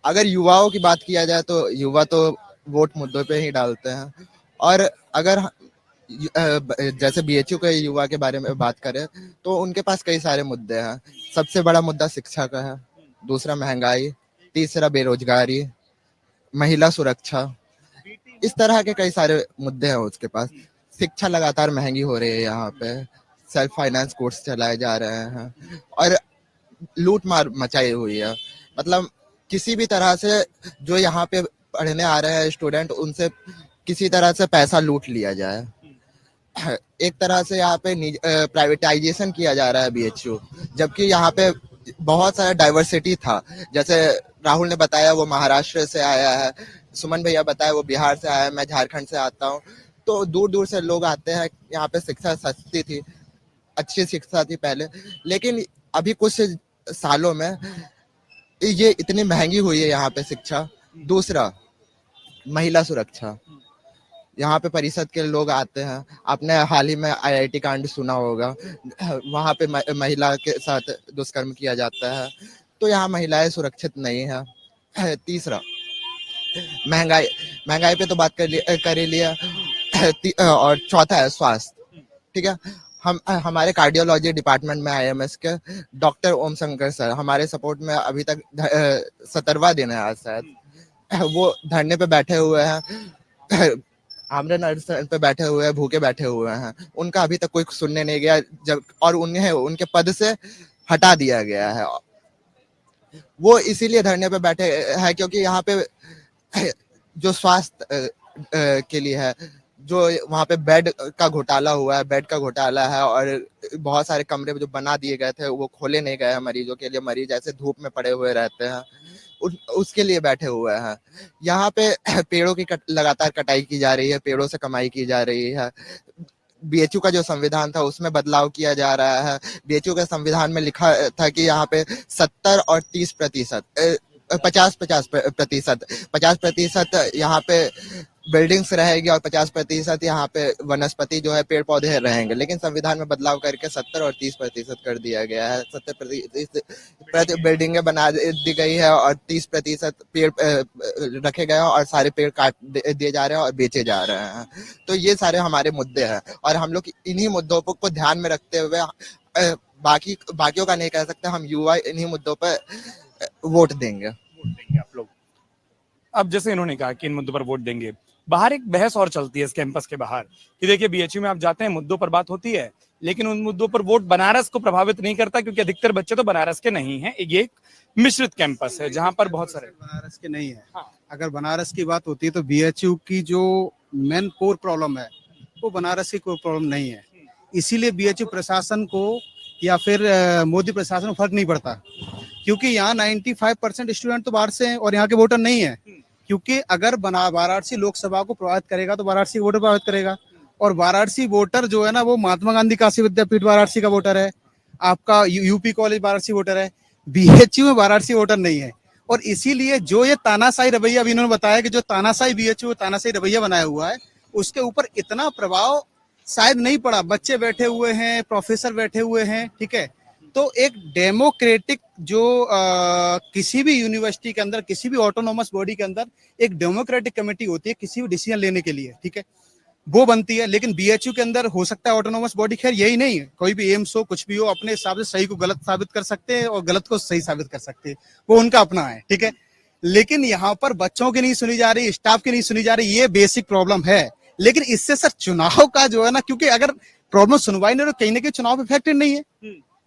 अगर युवाओं की बात किया जाए तो युवा तो वोट मुद्दों पे ही डालते हैं। और अगर जैसे बीएचयू के युवा के बारे में बात करें तो उनके पास कई सारे मुद्दे हैं। सबसे बड़ा मुद्दा शिक्षा का है, दूसरा महंगाई, तीसरा बेरोजगारी, महिला सुरक्षा, इस तरह के कई सारे मुद्दे हैं उसके पास। शिक्षा लगातार महंगी हो रही है यहाँ पे, सेल्फ फाइनेंस कोर्स चलाए जा रहे हैं और लूट मार मचाई हुई है। मतलब किसी भी तरह से जो यहाँ पे पढ़ने आ रहे हैं स्टूडेंट, उनसे किसी तरह से पैसा लूट लिया जाए। एक तरह से यहाँ पे प्राइवेटाइजेशन किया जा रहा है बीएचयू, जबकि यहाँ पे बहुत सारा डाइवर्सिटी था। जैसे राहुल ने बताया वो महाराष्ट्र से आया है, सुमन भैया बताया वो बिहार से आया है, मैं झारखंड से आता हूँ। तो दूर दूर से लोग आते हैं। यहाँ पे शिक्षा सस्ती थी, अच्छी शिक्षा थी पहले, लेकिन अभी कुछ सालों में ये इतनी महंगी हुई है यहाँ पे शिक्षा। दूसरा, महिला सुरक्षा। यहाँ पे परिषद के लोग आते हैं, आपने हाल ही में आईआईटी कांड सुना होगा, वहाँ पे महिला के साथ दुष्कर्म किया जाता है। तो यहाँ महिलाएं सुरक्षित नहीं है। तीसरा, महंगाई। महंगाई पे तो बात कर ही लिया। और चौथा है स्वास्थ्य। ठीक है, हम हमारे कार्डियोलॉजी डिपार्टमेंट में आईएमएस के डॉक्टर ओम शंकर सर हमारे सपोर्ट में अभी तक 17वां दिन है आज शायद, वो धरने पे बैठे हुए हैं, आमरण अनशन पे बैठे हुए हैं, भूखे बैठे हुए हैं। उनका अभी तक कोई सुनने नहीं गया, जब और उन्हें उनके पद से हटा दिया गया है। वो इसीलिए धरने पे बैठे हैं क्योंकि यहाँ पे जो स्वास्थ्य के लिए है, जो वहाँ पे बेड का घोटाला हुआ है, बेड का घोटाला है और बहुत सारे कमरे जो बना दिए गए थे वो खोले नहीं गए हैं मरीजों के लिए। मरीज ऐसे धूप में पड़े हुए रहते हैं, उसके लिए बैठे हुए हैं। यहाँ पे पेड़ों की लगातार कटाई की जा रही है, पेड़ों से कमाई की जा रही है। बीएचयू का जो संविधान था उसमें बदलाव किया जा रहा है। बीएचयू के संविधान में लिखा था कि यहाँ पे 70 और 30%, 50-50%, 50% यहाँ पे बिल्डिंग्स रहेगी और 50% यहाँ पे वनस्पति जो है पेड़ पौधे रहेंगे। लेकिन संविधान में बदलाव करके 70 और 30% कर दिया गया है। 70% बिल्डिंगें बना दी गई है और 30% पेड़ रखे गए हैं और सारे पेड़ काट दिए जा रहे हैं और बेचे जा रहे हैं। तो ये सारे हमारे मुद्दे हैं और हम लोग इन्हीं मुद्दों को ध्यान में रखते हुए बाकियों का नहीं कह सकते, हम युवा इन्हीं मुद्दों पर वोट देंगे। आप लोग अब जैसे इन्होंने कहा कि इन मुद्दों पर वोट देंगे, बाहर एक बहस और चलती है इस कैंपस के बाहर कि देखिए बीएचयू में आप जाते हैं, मुद्दों पर बात होती है, लेकिन उन मुद्दों पर वोट बनारस को प्रभावित नहीं करता क्योंकि अधिकतर बच्चे तो बनारस के नहीं हैं। ये एक मिश्रित कैंपस है जहां पर बहुत सारे बनारस के नहीं है। हाँ। अगर बनारस की बात होती है तो बीएचयू की जो मेन कोर प्रॉब्लम है वो बनारस की कोर प्रॉब्लम नहीं है। इसीलिए बीएचयू प्रशासन को या फिर मोदी प्रशासन को फर्क नहीं पड़ता, क्योंकि यहाँ 95% स्टूडेंट तो बाहर से हैं और यहाँ के वोटर नहीं है। क्योंकि अगर वाराणसी लोकसभा को प्रभावित करेगा तो वाराणसी वोटर प्रभावित करेगा, और वाराणसी वोटर जो है ना वो महात्मा गांधी काशी विद्यापीठ वाराणसी का वोटर है, आपका यूपी कॉलेज वाराणसी वोटर है। बीएचयू में वाराणसी वोटर नहीं है, और इसीलिए जो ये तानाशाही रवैया अभी इन्होंने बताया कि जो तानाशाही बीएचयू तानाशाही रवैया बनाया हुआ है उसके ऊपर इतना प्रभाव शायद नहीं पड़ा। बच्चे बैठे हुए हैं, प्रोफेसर बैठे हुए हैं, ठीक है। तो एक डेमोक्रेटिक जो किसी भी यूनिवर्सिटी के अंदर, किसी भी ऑटोनोमस बॉडी के अंदर एक डेमोक्रेटिक कमेटी होती है किसी भी डिसीजन लेने के लिए, ठीक है, वो बनती है। लेकिन बीएचयू के अंदर हो सकता है ऑटोनोमस बॉडी, खैर यही नहीं है, कोई भी एम्स हो कुछ भी हो अपने हिसाब से सही को गलत साबित कर सकते हैं और गलत को सही साबित कर सकते हैं, वो उनका अपना है, ठीक है। लेकिन यहाँ पर बच्चों की नहीं सुनी जा रही, स्टाफ की नहीं सुनी जा रही, ये बेसिक प्रॉब्लम है। लेकिन इससे सर चुनाव का जो है ना, क्योंकि अगर प्रॉब्लम सुनवाई नहीं तो कहीं ना कहीं चुनाव इफेक्टेड नहीं है,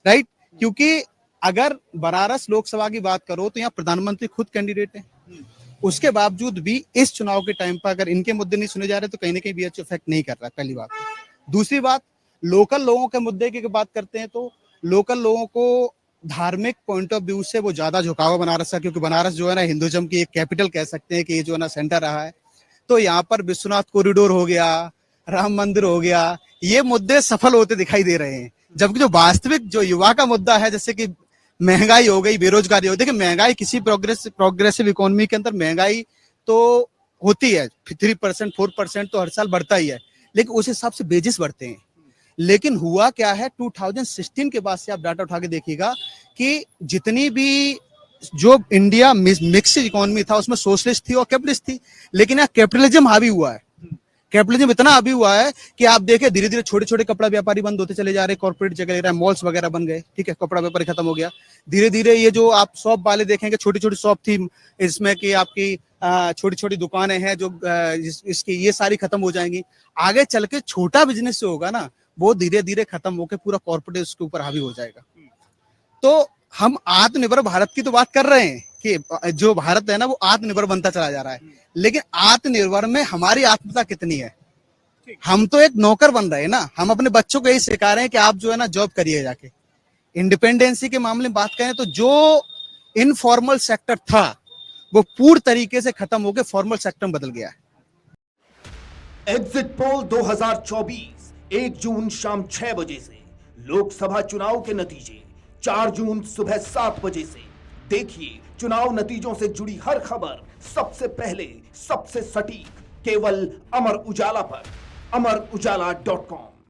राइट। क्योंकि अगर बनारस लोकसभा की बात करो तो यहाँ प्रधानमंत्री खुद कैंडिडेट है, उसके बावजूद भी इस चुनाव के टाइम पर अगर इनके मुद्दे नहीं सुने जा रहे तो कहीं ना कहीं बीएचयू इफेक्ट नहीं कर रहा, पहली बात। दूसरी बात, लोकल लोगों के मुद्दे की बात करते हैं तो लोकल लोगों को धार्मिक पॉइंट ऑफ व्यू से वो ज्यादा झुकाव बनारस का, क्योंकि बनारस जो है ना हिंदुइज्म की एक कैपिटल कह सकते हैं कि ये जो है ना सेंटर रहा है। तो यहाँ पर विश्वनाथ कॉरिडोर हो गया, राम मंदिर हो गया, ये मुद्दे सफल होते दिखाई दे रहे हैं। जबकि जो वास्तविक जो युवा का मुद्दा है, जैसे कि महंगाई हो गई, बेरोजगारी हो गई, देखिए महंगाई किसी प्रोग्रेसिव इकोनॉमी के अंदर महंगाई तो होती है, 3% 4% तो हर साल बढ़ता ही है, लेकिन उस हिसाब से वेजेस बढ़ते हैं। लेकिन हुआ क्या है, 2016 के बाद से आप डाटा उठा के देखिएगा कि जितनी भी जो इंडिया मिक्स इकोनॉमी था उसमें सोशलिस्ट थी और कैपिटलिस्ट थी, लेकिन यहाँ कैपिटलिज्म हावी हुआ है। कैपिटलिज्म इतना हावी हुआ है कि आप देखें धीरे धीरे छोटे छोटे कपड़ा व्यापारी बंद होते चले जा रहे हैं, कॉर्पोरेट जगह ले रहा है, मॉल्स वगैरह बन गए, ठीक है, कपड़ा व्यापारी खत्म हो गया। धीरे धीरे ये जो आप शॉप वाले देखेंगे, छोटी छोटी शॉप थी इसमें कि आपकी छोटी छोटी दुकानें हैं जो इसकी, ये सारी खत्म हो जाएंगी। आगे चल के छोटा बिजनेस जो होगा ना वो धीरे धीरे खत्म होकर पूरा कॉर्पोरेट उसके ऊपर हावी हो जाएगा। तो हम आत्मनिर्भर भारत की तो बात कर रहे हैं कि जो भारत है ना वो आत्मनिर्भर बनता चला जा रहा है, लेकिन आत्मनिर्भर में हमारी आत्मता कितनी है? हम तो एक नौकर बन रहे हैं ना। हम अपने बच्चों को यही सिखा रहे हैं कि आप जो है ना जॉब करिए जाके। इंडिपेंडेंसी के मामले में बात करें तो जो इनफॉर्मल सेक्टर था वो पूर्ण तरीके से खत्म होकर फॉर्मल सेक्टर में बदल गया है। एग्जिट पोल 2024 1 जून शाम 6 बजे से, लोकसभा चुनाव के नतीजे 4 जून सुबह 7 बजे से। देखिए चुनाव नतीजों से जुड़ी हर खबर सबसे पहले, सबसे सटीक, केवल अमर उजाला पर, amarujala.com।